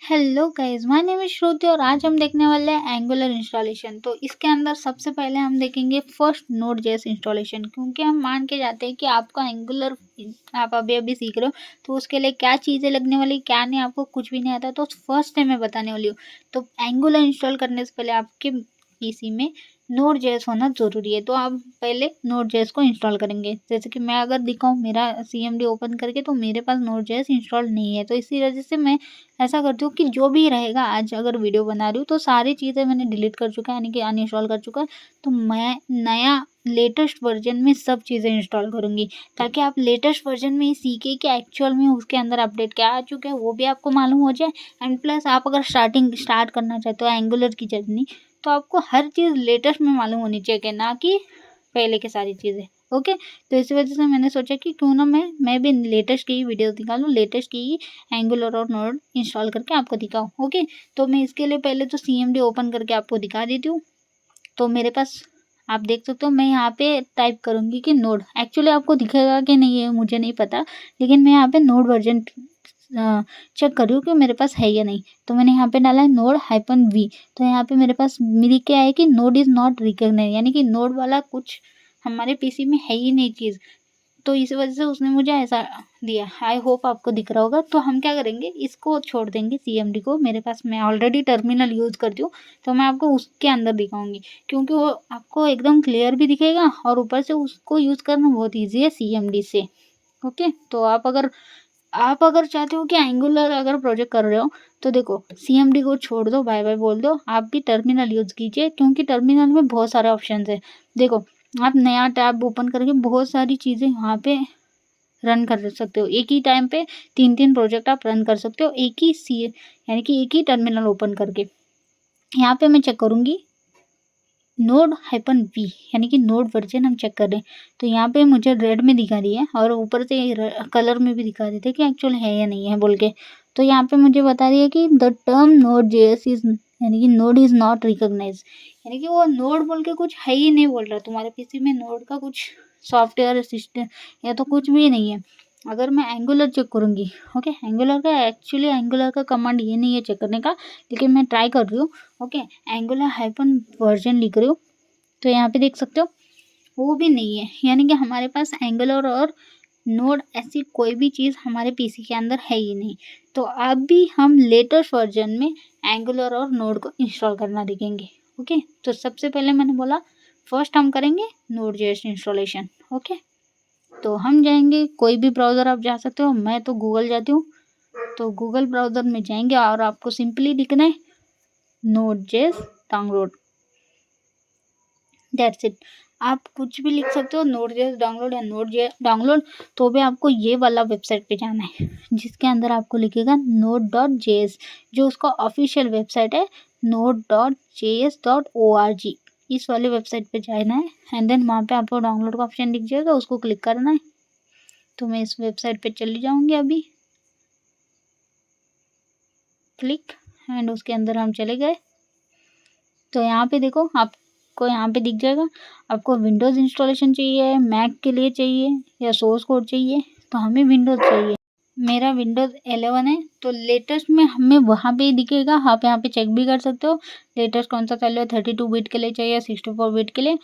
Hello guys, my name is Shruti और आज हम देखने वाले हैं एंगुलर इंस्टॉलेशन। तो इसके अंदर सबसे पहले हम देखेंगे फर्स्ट नोड जेएस इंस्टॉलेशन, क्योंकि हम मान के जाते हैं कि आपका एंगुलर आप अभी अभी सीख रहे हो, तो उसके लिए क्या चीज़ें लगने वाली क्या नहीं, आपको कुछ भी नहीं आता तो फर्स्ट टाइम मैं बताने वाली हूँ। तो एंगुलर इंस्टॉल करने से पहले आपके पीसी में नोड जेएस होना ज़रूरी है। तो आप पहले नोड जेएस को इंस्टॉल करेंगे। जैसे कि मैं अगर दिखाऊँ मेरा सीएमडी ओपन करके, तो मेरे पास नोड जेएस इंस्टॉल नहीं है। तो इसी वजह से मैं ऐसा करती हूँ कि जो भी रहेगा, आज अगर वीडियो बना रही हूँ तो सारी चीज़ें मैंने डिलीट कर चुका है, यानी कि अनइंस्टॉल कर चुका है। तो मैं नया लेटेस्ट वर्जन में सब चीज़ें इंस्टॉल करूँगी, ताकि आप लेटेस्ट वर्जन में ही सीखें कि एक्चुअल में उसके अंदर अपडेट क्या आ चुका है, वो भी आपको मालूम हो जाए। एंड प्लस आप अगर स्टार्ट करना चाहते हो एंगुलर की जर्नी, तो आपको हर चीज़ लेटेस्ट में मालूम होनी चाहिए, ना कि पहले की सारी चीज़ें। ओके, तो इसी वजह से मैंने सोचा कि क्यों ना मैं भी लेटेस्ट की ही वीडियो निकालूँ, लेटेस्ट की ही एंगुलर और नोड इंस्टॉल करके आपको दिखाऊँ। ओके, तो मैं इसके लिए पहले तो सीएमडी ओपन करके आपको दिखा देती हूँ। तो मेरे पास आप देख सकते हो, मैं यहाँ पे टाइप करूँगी कि नोड, एक्चुअली आपको दिखेगा कि नहीं है मुझे नहीं पता, लेकिन मैं यहाँ पे नोड वर्जन चेक कर रही हूँ कि मेरे पास है या नहीं। तो मैंने यहाँ पे डाला है node-v। तो यहाँ पे मेरे पास मिली क्या है कि नोड इज़ नॉट रिकॉग्नाइज, यानी कि नोड वाला कुछ हमारे पीसी में है ही नहीं चीज़। तो इस वजह से उसने मुझे ऐसा दिया। आई होप आपको दिख रहा होगा। तो हम क्या करेंगे, इसको छोड़ देंगे सीएमडी को। मेरे पास मैं ऑलरेडी टर्मिनल यूज़ करती हूँ, तो मैं आपको उसके अंदर दिखाऊंगी, क्योंकि वो आपको एकदम क्लियर भी दिखेगा और ऊपर से उसको यूज़ करना बहुत ईजी है सीएमडी से। ओके, तो आप अगर चाहते हो कि एंगुलर अगर प्रोजेक्ट कर रहे हो, तो देखो सीएमडी को छोड़ दो, बाय बाय बोल दो, आप भी टर्मिनल यूज़ कीजिए, क्योंकि टर्मिनल में बहुत सारे ऑप्शन है। देखो, आप नया टैब ओपन करके बहुत सारी चीज़ें वहाँ पे रन कर सकते हो। एक ही टाइम पे 3-3 प्रोजेक्ट आप रन कर सकते हो, एक ही यानी कि एक ही टर्मिनल ओपन करके। यहाँ पे मैं चेक करूँगी node-v, यानी कि नोड वर्जन हम चेक कर रहे हैं। तो यहाँ पे मुझे रेड में दिखा रही है और ऊपर से कलर में भी दिखा देते कि एक्चुअल है या नहीं है बोल के। तो यहाँ पे मुझे बता रही है कि the term node JS is, यानी कि नोड इज़ नॉट रिकॉग्नाइज, यानी कि वो नोड बोल के कुछ है ही नहीं बोल रहा। तुम्हारे पीसी में नोड का कुछ सॉफ्टवेयर सिस्टम या तो कुछ भी नहीं है। अगर मैं एंगुलर चेक करूँगी, ओके, एंगुलर का कमांड ये नहीं है चेक करने का, लेकिन मैं ट्राई कर रही हूँ। ओके, एंगुलर-वर्जन लिख रही हूँ, तो यहाँ पे देख सकते हो वो भी नहीं है, यानी कि हमारे पास एंगुलर और नोड ऐसी कोई भी चीज़ हमारे पीसी के अंदर है ही नहीं। तो अब भी हम लेटेस्ट वर्जन में एंगुलर और नोड को इंस्टॉल करना देखेंगे। ओके, तो सबसे पहले मैंने बोला फर्स्ट हम करेंगे नोड जेएस इंस्टॉलेशन। ओके, तो हम जाएंगे, कोई भी ब्राउज़र आप जा सकते हो, मैं तो गूगल जाती हूँ। तो गूगल ब्राउज़र में जाएंगे और आपको सिंपली लिखना है node JS download, that's it. आप कुछ भी लिख सकते हो, नोड जेएस डाउनलोड या नोड जेएस डाउनलोड। तो भी आपको ये वाला वेबसाइट पे जाना है, जिसके अंदर आपको लिखेगा node.js, जो उसका ऑफिशियल वेबसाइट है node.js.org। इस वाले वेबसाइट पे जाना है एंड देन वहाँ पे आपको डाउनलोड का ऑप्शन दिख जाएगा, उसको क्लिक करना है। तो मैं इस वेबसाइट पे चली जाऊँगी अभी, क्लिक, एंड उसके अंदर हम चले गए। तो यहाँ पे देखो, आपको यहाँ पे दिख जाएगा आपको विंडोज़ इंस्टॉलेशन चाहिए, मैक के लिए चाहिए या सोर्स कोड चाहिए। तो हमें विंडोज़ चाहिए, मेरा विंडोज़ 11 है। तो लेटेस्ट में हमें वहाँ पे ही दिखेगा, आप यहाँ पे चेक भी कर सकते हो लेटेस्ट कौन सा चल रहा है, 32 बिट के लिए चाहिए, 64 बिट के लिए।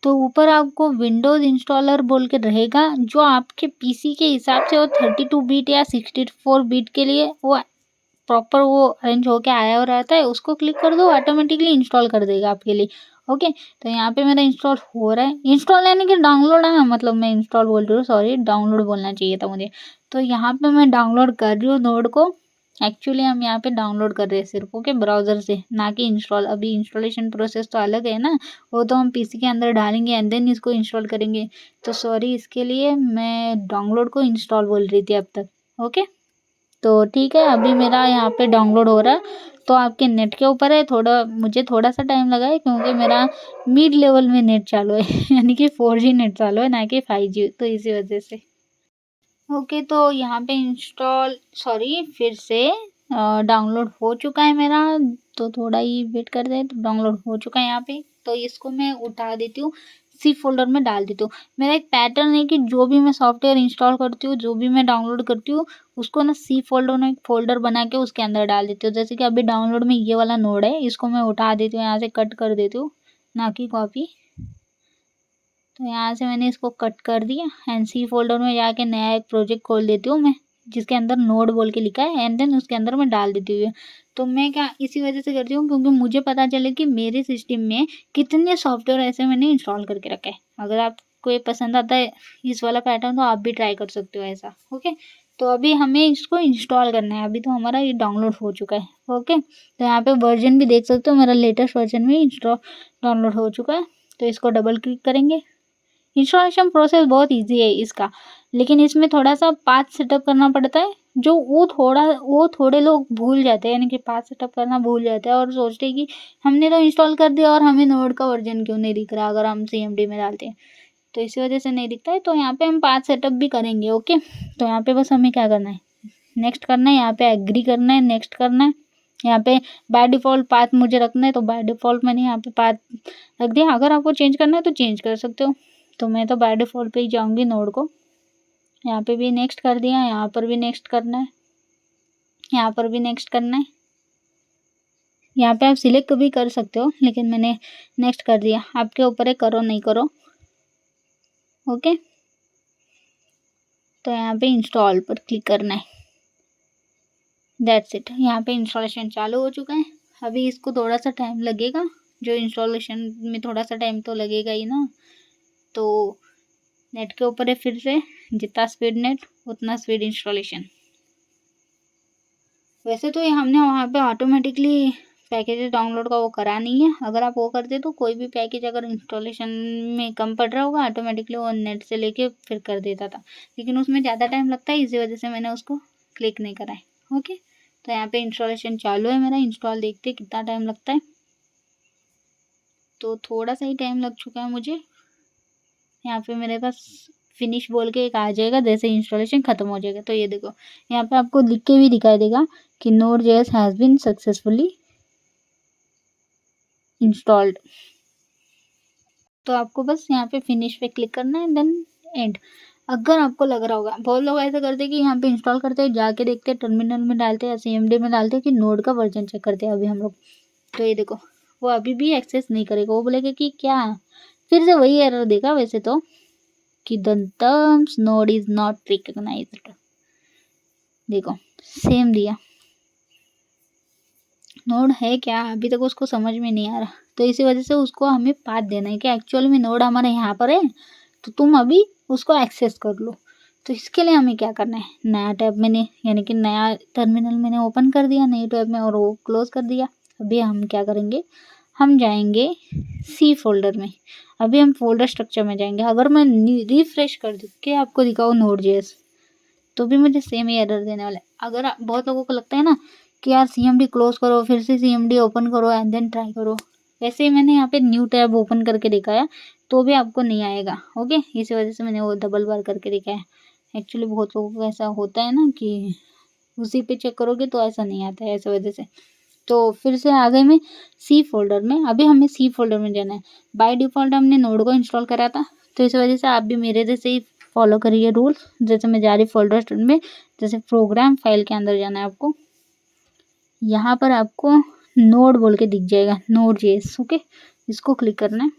तो ऊपर आपको विंडोज़ इंस्टॉलर बोल के रहेगा, जो आपके पीसी के हिसाब से वो 32 बिट या 64 बिट के लिए वो प्रॉपर वो अरेंज होके आया हो रहता है। उसको क्लिक कर दो, ऑटोमेटिकली इंस्टॉल कर देगा आपके लिए। ओके, तो यहाँ पे मेरा इंस्टॉल हो रहा है। इंस्टॉल यानी कि डाउनलोड है, मतलब मैं इंस्टॉल बोल रही हूँ, सॉरी, डाउनलोड बोलना चाहिए था मुझे। तो यहाँ पे मैं डाउनलोड कर रही हूँ नोड को। एक्चुअली हम यहाँ पे डाउनलोड कर रहे हैं सिर्फ, ओके, ब्राउज़र से, ना कि इंस्टॉल। अभी इंस्टॉलेशन प्रोसेस तो अलग है ना, वो तो हम पीसी के अंदर डालेंगे एंड देन इसको इंस्टॉल करेंगे। तो सॉरी, इसके लिए मैं डाउनलोड को इंस्टॉल बोल रही थी अब तक। ओके, तो ठीक है, अभी मेरा यहाँ पे डाउनलोड हो रहा है। तो आपके नेट के ऊपर है, थोड़ा मुझे थोड़ा सा टाइम लगा है, क्योंकि मेरा मिड लेवल में नेट चालू है यानी कि 4G नेट चालू है, ना कि 5G, तो इसी वजह से। ओके, तो यहाँ पे इंस्टॉल, सॉरी, फिर से डाउनलोड हो चुका है मेरा। तो थोड़ा ही वेट कर दे, तो डाउनलोड हो चुका है यहाँ पे। तो इसको मैं उठा देती हूँ सी फोल्डर में डाल देती हूँ। मेरा एक पैटर्न है कि जो भी मैं सॉफ्टवेयर इंस्टॉल करती हूँ, जो भी मैं डाउनलोड करती हूँ, उसको ना सी फोल्डर में एक फ़ोल्डर बना के उसके अंदर डाल देती हूँ। जैसे कि अभी डाउनलोड में ये वाला नोड है, इसको मैं उठा देती हूँ, यहाँ से कट कर देती हूँ, ना कि कॉपी। तो यहाँ से मैंने इसको कट कर दिया एंड सी फोल्डर में जाके नया एक प्रोजेक्ट खोल देती हूँ मैं, जिसके अंदर नोड बोल के लिखा है, एंड देन उसके अंदर मैं डाल देती हूँ। तो मैं क्या इसी वजह से करती हूँ क्योंकि मुझे पता चले कि मेरे सिस्टम में कितने सॉफ्टवेयर ऐसे मैंने इंस्टॉल करके रखा है। अगर आपको ये पसंद आता है इस वाला पैटर्न, तो आप भी ट्राई कर सकते हो ऐसा। ओके, तो अभी हमें इसको इंस्टॉल करना है। अभी तो हमारा ये डाउनलोड हो चुका है। ओके, तो यहाँ पे वर्जन भी देख सकते हो, मेरा लेटेस्ट वर्जन भी डाउनलोड हो चुका है। तो इसको डबल क्लिक करेंगे। इंस्टॉलेशन प्रोसेस बहुत इजी है इसका, लेकिन इसमें थोड़ा सा पाथ सेटअप करना पड़ता है, जो वो थोड़े लोग भूल जाते हैं, यानी कि पाथ सेटअप करना भूल जाते हैं और सोचते हैं कि हमने तो इंस्टॉल कर दिया और हमें नोड का वर्जन क्यों नहीं दिख रहा अगर हम CMD में डालते हैं, तो इसी वजह से नहीं दिखता है। तो यहाँ पे हम पाथ सेटअप भी करेंगे। ओके, तो यहाँ पे बस हमें क्या करना है, नेक्स्ट करना है, यहाँ पे एग्री करना है, नेक्स्ट करना है। यहाँ पे बाय डिफ़ॉल्ट पाथ मुझे रखना है, तो बाय डिफ़ॉल्ट मैंने यहाँ पे पाथ रख दिया। अगर आपको चेंज करना है तो चेंज कर सकते हो। तो मैं तो बाय डिफ़ॉल्ट पे ही जाऊँगी नोड को। यहाँ पे भी नेक्स्ट कर दिया, यहाँ पर भी नेक्स्ट करना है, यहाँ पर भी नेक्स्ट करना है। यहाँ पे आप सिलेक्ट भी कर सकते हो, लेकिन मैंने नेक्स्ट कर दिया। आपके ऊपर है, करो नहीं करो। ओके, तो यहाँ पे इंस्टॉल पर क्लिक करना है। दैट्स इट, यहाँ पे इंस्टॉलेशन चालू हो चुका है। अभी इसको थोड़ा सा टाइम लगेगा, जो इंस्टॉलेशन में थोड़ा सा टाइम तो लगेगा ही ना। तो नेट के ऊपर है, फिर से जितना स्पीड नेट उतना स्पीड इंस्टॉलेशन। वैसे तो ये हमने वहाँ पे ऑटोमेटिकली पैकेज डाउनलोड का वो करा नहीं है। अगर आप वो करते तो कोई भी पैकेज अगर इंस्टॉलेशन में कम पड़ रहा होगा, ऑटोमेटिकली वो नेट से लेके फिर कर देता था, लेकिन उसमें ज़्यादा टाइम लगता है, इसी वजह से मैंने उसको क्लिक नहीं करा है। ओके, तो यहाँ पे इंस्टॉलेशन चालू है मेरा। इंस्टॉल देखते कितना टाइम लगता है। तो थोड़ा सा ही टाइम लग चुका है मुझे। यहाँ पे मेरे पास फिनिश बोल के एक आ जाएगा जैसे इंस्टॉलेशन ख़त्म हो जाएगा। तो ये देखो, यहाँ पे आपको लिख के भी दिखाई देगा कि Node.js has been successfully installed. तो आपको बस यहाँ पे फिनिश पे क्लिक करना है, देन एंड। अगर आपको लग रहा होगा, बहुत लोग ऐसा करते हैं कि यहाँ पे इंस्टॉल करते हैं, जाके देखते हैं टर्मिनल में डालते हैं या CMD में डालते हैं कि नोड का वर्जन चेक करते हैं अभी हम लोग। तो ये देखो, वो अभी भी एक्सेस नहीं करेगा, वो बोलेगा कि क्या, फिर से वही एरर देगा वैसे तो, कि the terms node is not recognised. देखो सेम दिया, नोड है क्या अभी तक उसको समझ में नहीं आ रहा। तो इसी वजह से उसको हमें पाथ देना है कि एक्चुअल में नोड हमारे यहाँ पर है, तो तुम अभी उसको एक्सेस कर लो। तो इसके लिए हमें क्या करना है, नया टैब मैंने, यानी कि नया टर्मिनल मैंने ओपन कर दिया नई टैब में और वो क्लोज कर दिया। अभी हम क्या करेंगे, हम जाएंगे सी फोल्डर में। अभी हम फोल्डर स्ट्रक्चर में जाएंगे। अगर मैं रिफ्रेश कर दूँ के आपको दिखाऊँ Node.js, तो भी मुझे सेम ही एरर देने वाला है। अगर बहुत लोगों को लगता है ना कि यार CMD क्लोज करो, फिर से CMD ओपन करो एंड देन ट्राई करो, वैसे ही मैंने यहाँ पे न्यू टैब ओपन करके देखा है, तो भी आपको नहीं आएगा। ओके, इसी वजह से मैंने वो डबल बार करके देखा है। एक्चुअली बहुत लोगों को ऐसा होता है ना कि उसी पे चेक करोगे तो ऐसा नहीं आता है, ऐसे वजह से। तो फिर से आ गए मैं सी फोल्डर में। अभी हमें सी फोल्डर में जाना है। बाय डिफ़ॉल्ट हमने नोड को इंस्टॉल करा था, तो इस वजह से आप भी मेरे जैसे ही फॉलो करिए रूल्स। जैसे मैं जा रही फोल्डर में, जैसे प्रोग्राम फाइल के अंदर जाना है आपको। यहाँ पर आपको नोड बोल के दिख जाएगा, Node.js। ओके, इसको क्लिक करना है।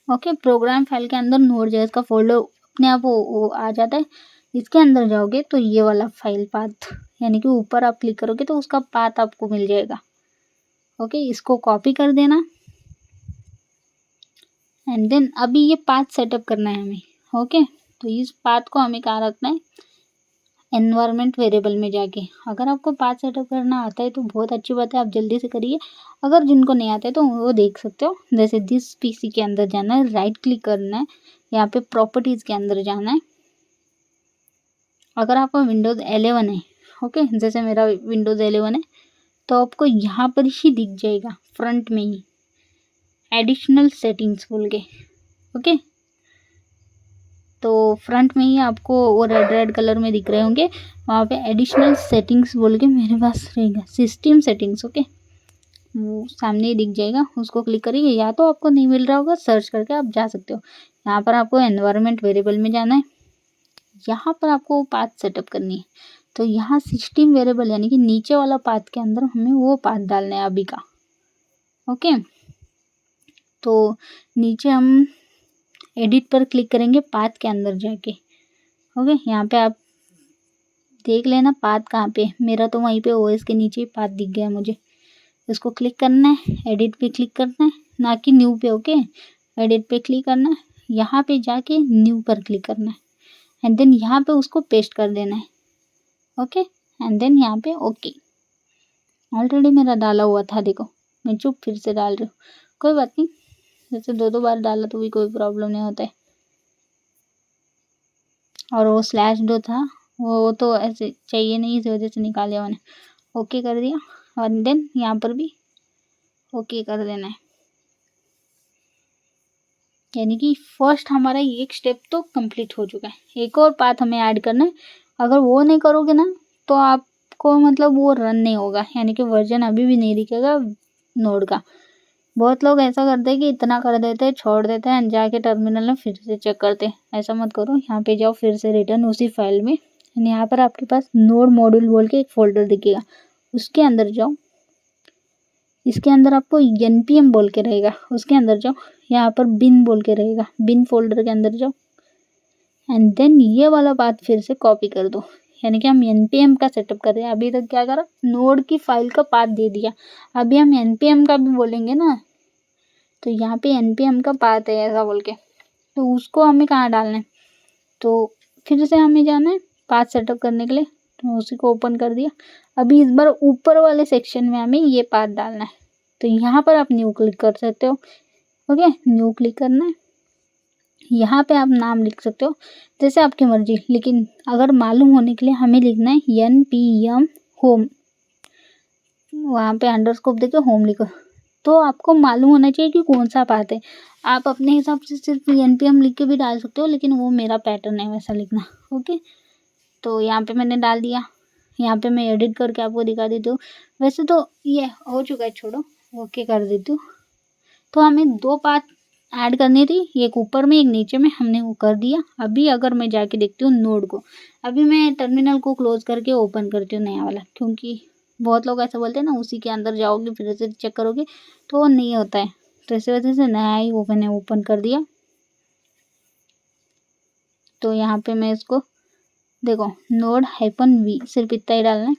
ओके, प्रोग्राम फाइल के अंदर Node.js का फोल्डर अपने आप वो आ जाता है। इसके अंदर जाओगे तो ये वाला फाइल पाथ, यानी कि ऊपर आप क्लिक करोगे तो उसका पाथ आपको मिल जाएगा। ओके, इसको कॉपी कर देना एंड देन अभी ये पाथ सेटअप करना है हमें। ओके, तो इस पाथ को हमें कहाँ रखना है, एनवायरनमेंट वेरिएबल में जाके। अगर आपको पाथ सेटअप करना आता है तो बहुत अच्छी बात है, आप जल्दी से करिए। अगर जिनको नहीं आता है तो वो देख सकते हो। जैसे दिस पीसी के अंदर जाना है, राइट क्लिक करना है, यहाँ पे प्रॉपर्टीज़ के अंदर जाना है। अगर आपका विंडोज़ 11 है, ओके, जैसे मेरा विंडोज़ 11 है, तो आपको यहाँ पर ही दिख जाएगा फ्रंट में ही एडिशनल सेटिंग्स बोल के। ओके, तो फ्रंट में ही आपको वो रेड कलर में दिख रहे होंगे, वहाँ पे एडिशनल सेटिंग्स बोल के मेरे पास रहेगा, सिस्टम सेटिंग्स। ओके, वो सामने ही दिख जाएगा, उसको क्लिक करिए। या तो आपको नहीं मिल रहा होगा, सर्च करके आप जा सकते हो। यहाँ पर आपको एनवायरनमेंट वेरिएबल में जाना है, यहाँ पर आपको पाथ सेटअप करनी है। तो यहाँ 16 वेरिएबल यानी कि नीचे वाला पाथ के अंदर हमें वो पाथ डालना है अभी का। ओके, तो नीचे हम एडिट पर क्लिक करेंगे पाथ के अंदर जाके। ओके, यहाँ पे आप देख लेना पाथ कहाँ पे, मेरा तो वहीं पे ओएस के नीचे ही पाथ दिख गया मुझे। इसको क्लिक करना है, एडिट पे क्लिक करना है, ना कि न्यू पे। ओके, एडिट पे क्लिक करना है, यहाँ पे जाके न्यू पर क्लिक करना है, एंड देन यहाँ पे उसको पेस्ट कर देना है। ओके, एंड देन यहाँ पे ओके। ऑलरेडी मेरा डाला हुआ था, देखो मैं चुप फिर से डाल रही हूँ, कोई बात नहीं, जैसे 2 बार डाला तो भी कोई प्रॉब्लम नहीं होता है। और वो स्लैश जो था वो तो ऐसे चाहिए नहीं, इस वजह से निकाला मैंने। ओके कर दिया, और देन यहाँ पर भी ओके कर देना है। यानी कि फर्स्ट हमारा एक स्टेप तो कंप्लीट हो चुका है। एक और पाथ हमें ऐड करना है, अगर वो नहीं करोगे ना तो आपको मतलब वो रन नहीं होगा, यानी कि वर्जन अभी भी नहीं दिखेगा नोड का। बहुत लोग ऐसा करते हैं कि इतना कर देते हैं, छोड़ देते हैं, जाके टर्मिनल में फिर से चेक करते हैं। ऐसा मत करो, यहाँ पे जाओ फिर से रिटर्न उसी फाइल में, यहाँ पर आपके पास नोड मॉड्यूल बोल के एक फोल्डर दिखेगा, उसके अंदर जाओ। इसके अंदर आपको npm बोल के रहेगा, उसके अंदर जाओ। यहाँ पर बिन बोल के रहेगा, बिन फोल्डर के अंदर जाओ, एंड देन ये वाला पाथ फिर से कॉपी कर दो। यानी कि हम npm का सेटअप कर रहे हैं। अभी तक क्या करा, नोड की फाइल का पाथ दे दिया, अभी हम npm का भी बोलेंगे ना, तो यहाँ पे npm का पाथ है ऐसा बोल के, तो उसको हमें कहाँ डालना है, तो फिर से हमें जाना है पाथ सेटअप करने के लिए, तो उसी को ओपन कर दिया। अभी इस बार ऊपर वाले सेक्शन में हमें ये पाथ डालना है, तो यहाँ पर आप न्यू क्लिक कर सकते हो। ओके, न्यू क्लिक करना है, यहाँ पे आप नाम लिख सकते हो जैसे आपकी मर्जी, लेकिन अगर मालूम होने के लिए हमें लिखना है npm होम, वहाँ पे अंडरस्कोप देके होम लिखो, तो आपको मालूम होना चाहिए कि कौन सा पाथ है। आप अपने हिसाब से सिर्फ npm लिख के भी डाल सकते हो, लेकिन वो मेरा पैटर्न है वैसा लिखना। ओके, तो यहाँ पे मैंने डाल दिया, यहाँ पे मैं एडिट करके आपको दिखा देती हूँ। वैसे तो ये हो चुका है, छोड़ो, ओके कर देती हूँ। तो हमें 2 पाथ ऐड करनी थी, एक ऊपर में एक नीचे में, हमने वो कर दिया। अभी अगर मैं जाके देखती हूँ नोड को, अभी मैं टर्मिनल को क्लोज करके ओपन करती हूँ नया वाला, क्योंकि बहुत लोग ऐसा बोलते हैं ना, उसी के अंदर जाओगे फिर से चेक करोगे तो वो नहीं होता है, तो इस वजह से नया ही मैंने ओपन कर दिया। तो यहाँ पे मैं इसको देखो नोड -v सिर्फ इतना ही डालना है।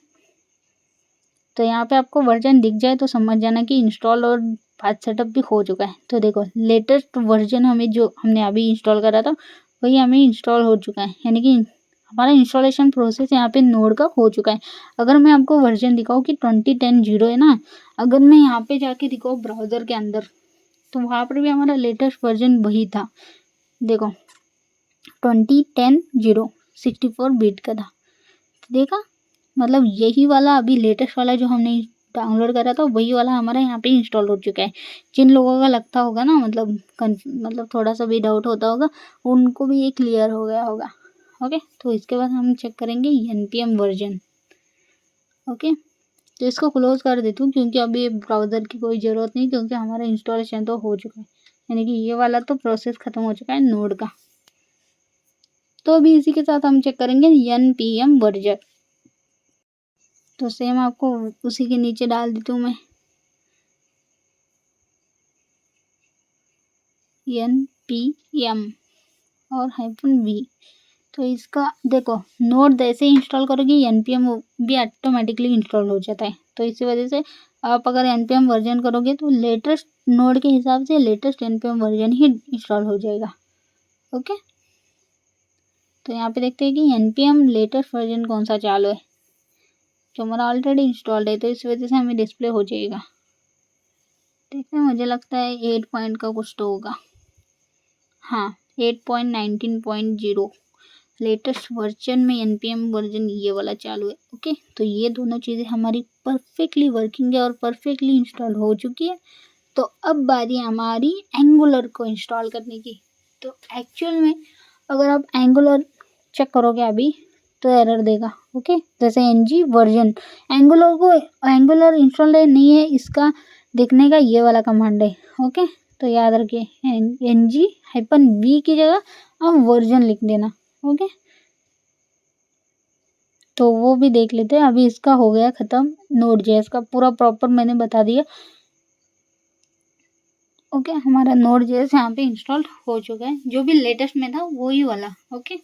तो यहाँ पे आपको वर्जन दिख जाए तो समझ जाना कि इंस्टॉल और पाथ सेटअप भी हो चुका है। तो देखो लेटेस्ट वर्जन हमें जो हमने अभी इंस्टॉल करा था वही हमें इंस्टॉल हो चुका है, यानी कि हमारा इंस्टॉलेशन प्रोसेस यहाँ पे नोड का हो चुका है। अगर मैं आपको वर्जन दिखाऊँ कि 2010 है ना, अगर मैं यहाँ पे जाके दिखाऊँ ब्राउज़र के अंदर, तो वहाँ पर भी हमारा लेटेस्ट वर्जन वही था। देखो 2010 64 बिट का था, देखा, मतलब यही वाला अभी लेटेस्ट वाला जो हमने डाउनलोड करा था वही वाला हमारा यहाँ पे इंस्टॉल हो चुका है। जिन लोगों का लगता होगा ना, मतलब थोड़ा सा भी डाउट होता होगा, उनको भी ये क्लियर हो गया होगा। ओके, तो इसके बाद हम चेक करेंगे npm वर्जन। ओके, तो इसको क्लोज कर देती हूँ, क्योंकि अभी ब्राउज़र की कोई ज़रूरत नहीं, क्योंकि हमारा इंस्टॉलेशन तो हो चुका है, यानी कि ये वाला तो प्रोसेस ख़त्म हो चुका है नोड का। तो अभी इसी के साथ हम चेक करेंगे npm वर्जन। तो सेम आपको उसी के नीचे डाल देती हूँ मैं npm और -v। तो इसका देखो नोड जैसे ही इंस्टॉल करोगे npm भी ऑटोमेटिकली इंस्टॉल हो जाता है। तो इसी वजह से आप अगर npm वर्जन करोगे तो लेटेस्ट नोड के हिसाब से लेटेस्ट npm वर्जन ही इंस्टॉल हो जाएगा। ओके, तो यहाँ पे देखते हैं कि npm लेटेस्ट वर्जन कौन सा चालू है, जो हमारा ऑलरेडी इंस्टॉल्ड है, तो इस वजह से हमें डिस्प्ले हो जाएगा। देखते हैं, मुझे लगता है 8 पॉइंट का कुछ तो होगा, हाँ 8.19.0 लेटेस्ट वर्जन में npm वर्जन ये वाला चालू है। ओके, तो ये दोनों चीज़ें हमारी परफेक्टली वर्किंग है और परफेक्टली इंस्टॉल हो चुकी है। तो अब बारी हमारी एंगुलर को इंस्टॉल करने की। तो एक्चुअल में अगर आप एंगुलर चेक करोगे अभी तो एरर देगा। ओके, जैसे ng वर्जन, एंगुलर इंस्टॉल नहीं है, इसका देखने का ये वाला कमांड है। ओके, तो याद रखिए ng-v की जगह आप वर्जन लिख देना। ओके, तो वो भी देख लेते हैं। अभी इसका हो गया ख़त्म, Node.js का पूरा प्रॉपर मैंने बता दिया। ओके, हमारा Node.js यहाँ पे इंस्टॉल हो चुका है, जो भी लेटेस्ट में था वही वाला। ओके,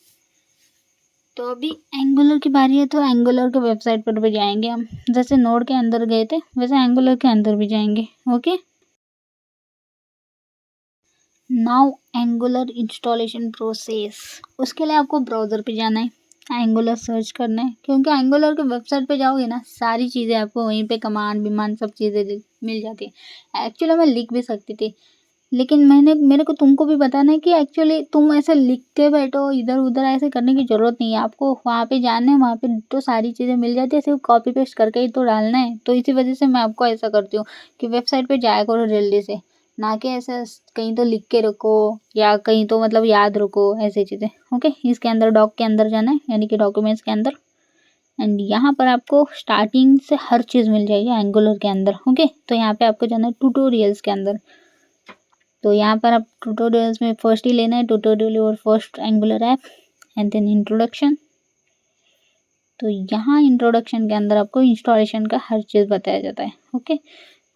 तो अभी एंगुलर की बारी है, तो एंगुलर के वेबसाइट पर भी जाएंगे हम। जैसे नोड के अंदर गए थे वैसे एंगुलर के अंदर भी जाएंगे। Okay, now angular installation process. उसके लिए आपको ब्राउज़र पे जाना है, एंगुलर सर्च करना है, क्योंकि एंगुलर के वेबसाइट पे जाओगे ना, सारी चीज़ें आपको वहीं पे कमांड विमान सब चीज़ें मिल जाती है। एक्चुअली मैं लिख भी सकती थी, लेकिन मेरे को तुमको भी बताना है कि एक्चुअली तुम ऐसे लिख के बैठो, इधर उधर ऐसे करने की ज़रूरत नहीं है। आपको वहाँ पे जाना है, वहाँ पे तो सारी चीज़ें मिल जाती है, सिर्फ कॉपी पेस्ट करके ही तो डालना है। तो इसी वजह से मैं आपको ऐसा करती हूँ कि वेबसाइट पे जाया करो जल्दी से, ना कि ऐसा कहीं तो लिख के रखो या कहीं तो मतलब याद रखो ऐसी चीज़ें। ओके, इसके अंदर डॉक के अंदर जाना है, यानी कि डॉक्यूमेंट्स के अंदर, एंड यहाँ पर आपको स्टार्टिंग से हर चीज़ मिल जाएगी एंगुलर के अंदर। ओके, तो यहाँ पे आपको जाना है ट्यूटोरियल्स के अंदर। तो यहाँ पर आप ट्यूटोरियल्स में फर्स्ट ही लेना है ट्यूटोरियल और first Angular app and then introduction. तो यहाँ इंट्रोडक्शन के अंदर आपको इंस्टॉलेशन का हर चीज़ बताया जाता है। ओके,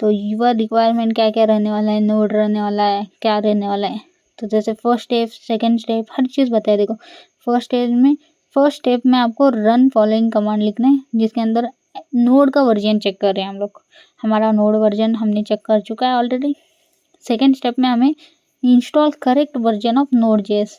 तो यूआर रिक्वायरमेंट क्या क्या रहने वाला है, नोड रहने वाला है, क्या रहने वाला है। तो जैसे फर्स्ट स्टेप, सेकंड स्टेप, हर चीज़ बताया। देखो फर्स्ट स्टेप में आपको रन फॉलोइंग कमांड लिखना है, जिसके अंदर नोड का वर्जन चेक कर रहे हैं हम लोग। हमारा नोड वर्जन हमने चेक कर चुका है ऑलरेडी। सेकेंड स्टेप में हमें install correct version of Node.js,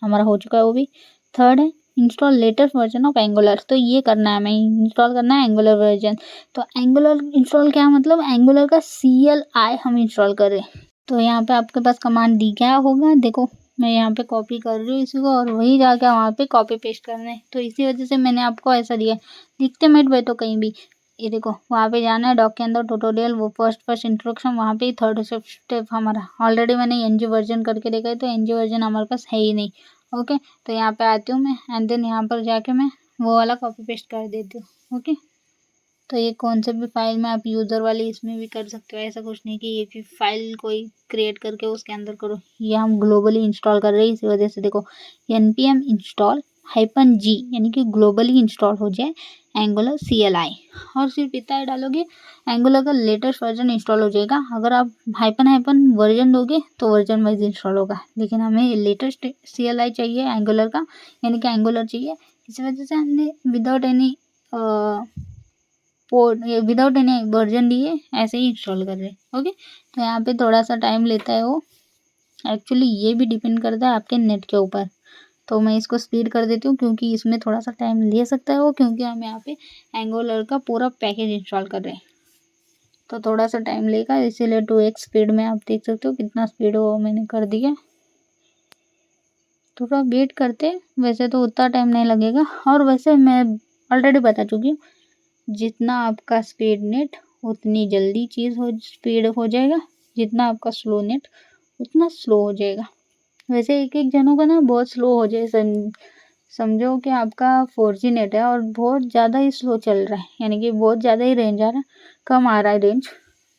हमारा हो चुका है वो भी। थर्ड है install latest version of angular, तो ये करना है हमें, इंस्टॉल करना है एंगुलर वर्जन। तो एंगुलर इंस्टॉल क्या मतलब, एंगुलर का CLI हम इंस्टॉल कर रहे हैं। तो यहाँ पे आपके पास कमांड दी गया होगा, देखो मैं यहाँ पे कॉपी कर रही हूँ इसी को, और वही जाके वहाँ पे कॉपी पेस्ट करना है। तो इसी वजह से मैंने आपको ऐसा दिया, लिखते मत बैठो कहीं भी। ये देखो वहाँ पे जाना है, डॉक के अंदर ट्यूटोरियल, वो फर्स्ट इंट्रोडक्शन, वहाँ पे थर्ड स्टेप हमारा ऑलरेडी मैंने NG वर्जन करके देखा है, तो NG वर्जन हमारे पास है ही नहीं। ओके, तो यहाँ पे आती हूँ मैं, एंड देन यहाँ पर जाके मैं वो वाला कॉपी पेस्ट कर देती हूँ। ओके, तो ये कौन से भी फाइल में आप यूज़र वाली इसमें भी कर सकते हो, ऐसा कुछ नहीं कि एक ही फाइल कोई क्रिएट करके उसके अंदर करो। ये हम ग्लोबली इंस्टॉल कर रहे हैं, इसी वजह से देखो npm install -g, यानी कि ग्लोबली इंस्टॉल हो जाए एंगुलर CLI, और सिर्फ इतना ही डालोगे एंगुलर का लेटेस्ट वर्जन इंस्टॉल हो जाएगा। अगर आप हाइपन वर्जन दोगे तो वर्जन वाइज इंस्टॉल होगा, लेकिन हमें लेटेस्ट CLI चाहिए एंगुलर का, यानी कि एंगुलर चाहिए। इसी वजह से हमने विदाउट एनी वर्जन दिए ऐसे ही इंस्टॉल कर रहे हैं। ओके, तो यहाँ पे थोड़ा सा टाइम लेता है वो, एक्चुअली ये भी डिपेंड करता है आपके नेट के ऊपर। तो मैं इसको स्पीड कर देती हूँ, क्योंकि इसमें थोड़ा सा टाइम ले सकता है वो, क्योंकि हम यहाँ पे एंगुलर का पूरा पैकेज इंस्टॉल कर रहे हैं, तो थोड़ा सा टाइम लेगा, इसीलिए 2x स्पीड में आप देख सकते हो कितना स्पीड हो मैंने कर दिया। थोड़ा वेट करते, वैसे तो उतना टाइम नहीं लगेगा, और वैसे मैं ऑलरेडी बता चुकी हूँ, जितना आपका स्पीड नेट उतनी जल्दी स्पीड हो जाएगा, जितना आपका स्लो नेट उतना स्लो हो जाएगा। वैसे एक एक जनों का ना बहुत स्लो हो जाए, समझो कि आपका 4G नेट है और बहुत ज़्यादा ही स्लो चल रहा है, यानी कि बहुत ज़्यादा ही रेंज आ रहा है, कम आ रहा है रेंज,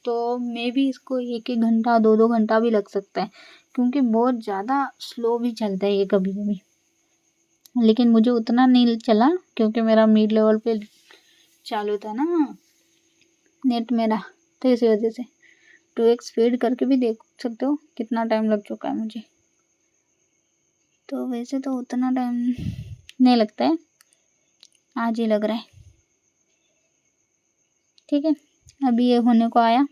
तो मे भी इसको 1-1 घंटा 2-2 घंटा भी लग सकता है, क्योंकि बहुत ज़्यादा स्लो भी चलता है ये कभी कभी। लेकिन मुझे उतना नहीं चला, क्योंकि मेरा मिड लेवल पे चालू था ना नेट मेरा, तो इसी वजह से 2x स्पीड करके भी देख सकते हो कितना टाइम लग चुका है मुझे। तो वैसे तो उतना टाइम नहीं लगता है, आज ही लग रहा है। ठीक है, अभी ये होने को आया।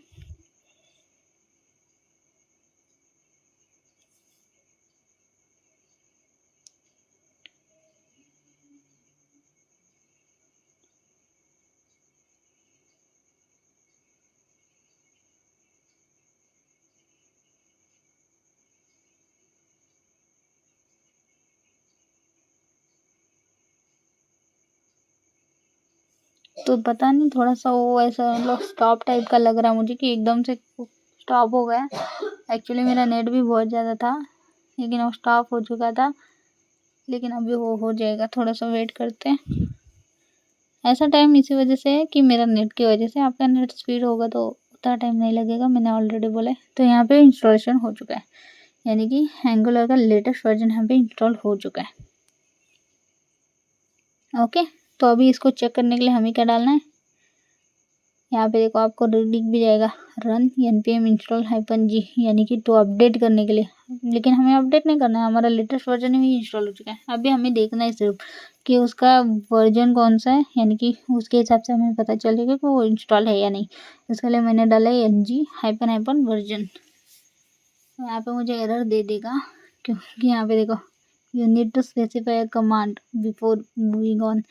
तो पता नहीं थोड़ा सा वो ऐसा मतलब स्टॉप टाइप का लग रहा है मुझे, कि एकदम से स्टॉप हो गया। एक्चुअली मेरा नेट भी बहुत ज़्यादा था, लेकिन वो स्टॉप हो चुका था, लेकिन अभी वो हो जाएगा, थोड़ा सा वेट करते हैं। ऐसा टाइम इसी वजह से है कि मेरा नेट की वजह से, आपका नेट स्पीड होगा तो उतना टाइम नहीं लगेगा, मैंने ऑलरेडी बोला है। तो यहाँ पे इंस्टॉलेशन हो चुका है, यानी कि एंगुलर का लेटेस्ट वर्जन यहाँ पे इंस्टॉल हो चुका है। ओके, तो अभी इसको चेक करने के लिए हमें क्या डालना है, यहाँ पे देखो आपको दिख भी जाएगा रन npm install -g, यानी कि तो अपडेट करने के लिए। लेकिन हमें अपडेट नहीं करना है, हमारा लेटेस्ट वर्जन ही इंस्टॉल हो चुका है। अभी हमें देखना है सिर्फ कि उसका वर्जन कौन सा है, यानी कि उसके हिसाब से हमें पता चलेगा कि वो इंस्टॉल है या नहीं। उसके लिए मैंने डाला है ng -वर्जन। यहाँ पे मुझे एरर दे देगा क्योंकि यहाँ पे देखो you need to specify a command before moving on.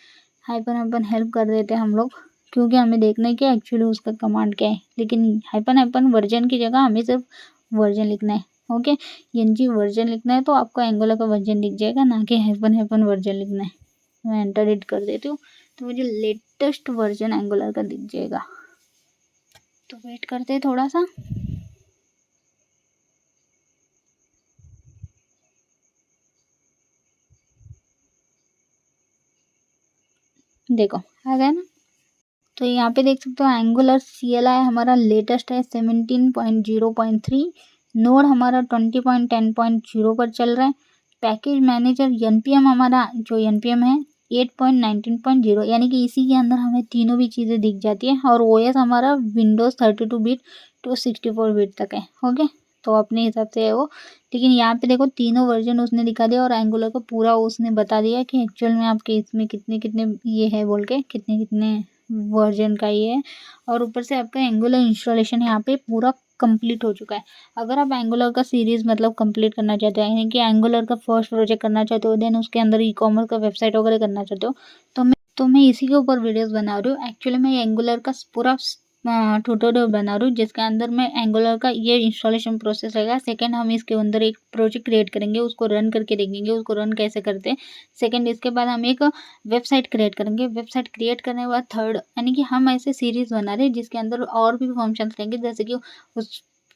Hyphen help कर देते हैं हम लोग, क्योंकि हमें देखना है कि एक्चुअली उसका कमांड क्या है। लेकिन हाइपन वर्जन की जगह हमें सिर्फ वर्जन लिखना है। ओके, एनजी वर्जन लिखना है तो आपको एंगुलर का वर्जन दिख जाएगा, ना कि हाइपन वर्जन लिखना है। मैं एंटर हिट कर देती हूँ तो मुझे लेटेस्ट वर्जन एंगुलर का दिख जाएगा। तो वेट करते हैं थोड़ा सा। देखो आ गया ना। तो यहाँ पे देख सकते हो एंगुलर CLI हमारा लेटेस्ट है 17.0.3, नोड हमारा 20.10.0 पर चल रहा है। पैकेज मैनेजर NPM हमारा जो NPM है 8.19.0, यानी कि इसी के अंदर हमें तीनों भी चीज़ें दिख जाती है। और OS हमारा विंडोज़ 32 बिट टू 64 बिट तक है। ओके, तो अपने हिसाब से है वो। लेकिन यहाँ पे देखो तीनों वर्जन उसने दिखा दिया और एंगुलर को पूरा उसने बता दिया कि एक्चुअल में आपके इसमें कितने कितने ये है बोल के, कितने कितने वर्जन का ये है। और ऊपर से आपका एंगुलर इंस्टॉलेशन यहाँ पे पूरा कंप्लीट हो चुका है। अगर आप एंगुलर का सीरीज़ मतलब कंप्लीट करना चाहते हैं, यानी कि एंगुलर का फर्स्ट प्रोजेक्ट करना चाहते हो, देन उसके अंदर ई-कॉमर्स का वेबसाइट वगैरह करना चाहते हो, तो मैं इसी के ऊपर वीडियोस बना रही हूँ। एक्चुअली मैं एंगुलर का पूरा ट्यूटोरियल बना रही हूँ, जिसके अंदर मैं एंगुलर का ये इंस्टॉलेशन प्रोसेस रहेगा। सेकंड हम इसके अंदर एक प्रोजेक्ट क्रिएट करेंगे, उसको रन करके देखेंगे उसको रन कैसे करते हैं। सेकंड इसके बाद हम एक वेबसाइट क्रिएट करेंगे। वेबसाइट क्रिएट करने के बाद थर्ड, यानी कि हम ऐसे सीरीज़ बना रहे हैं जिसके अंदर और भी फंक्शंस रहेंगे, जैसे कि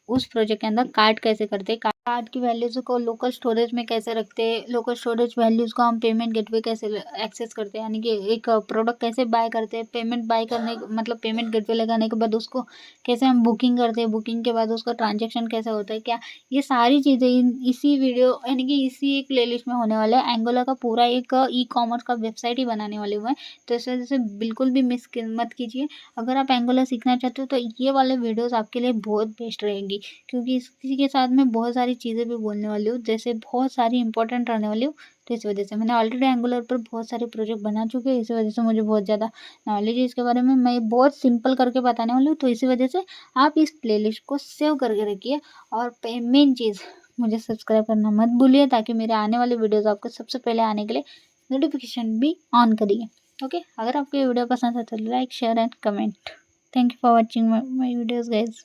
उस प्रोजेक्ट के अंदर कार्ड कैसे करते हैं, कार्ड की वैल्यूज़ को लोकल स्टोरेज में कैसे रखते हैं, लोकल स्टोरेज वैल्यूज़ को हम पेमेंट गेटवे कैसे एक्सेस करते हैं, यानी कि एक प्रोडक्ट कैसे बाय करते हैं, पेमेंट बाय करने मतलब पेमेंट गेटवे लगाने के बाद उसको कैसे हम बुकिंग करते हैं, बुकिंग के बाद उसका ट्रांजेक्शन कैसे होता है, क्या ये सारी चीज़ें इसी वीडियो यानी कि इसी एक प्लेलिस्ट में होने वाला है। एंगुलर का पूरा एक ई-कॉमर्स का वेबसाइट ही बनाने वाले हुए हैं, तो इस वजह से बिल्कुल भी मिस मत कीजिए। अगर आप एंगुलर सीखना चाहते हो तो ये वाले वीडियोज़ आपके लिए बहुत बेस्ट रहेंगी, क्योंकि इसी के साथ मैं बहुत सारी चीज़ें भी बोलने वाली हूँ, जैसे बहुत सारी इंपॉर्टेंट रहने वाली हूँ। तो इस वजह से मैंने ऑलरेडी एंगुलर पर बहुत सारे प्रोजेक्ट बना चुके हैं, इस वजह से मुझे बहुत ज़्यादा नॉलेज है इसके बारे में। मैं बहुत सिंपल करके बताने वाली हूँ, तो इसी वजह से आप इस प्लेलिस्ट को सेव करके रखिए। और मेन चीज़, मुझे सब्सक्राइब करना मत भूलिए, ताकि मेरे आने वाले वीडियोज़ आपको सबसे पहले आने के लिए नोटिफिकेशन भी ऑन करिए। ओके, अगर आपको ये वीडियो पसंद है तो like share and comment. Thank you for watching my videos guys.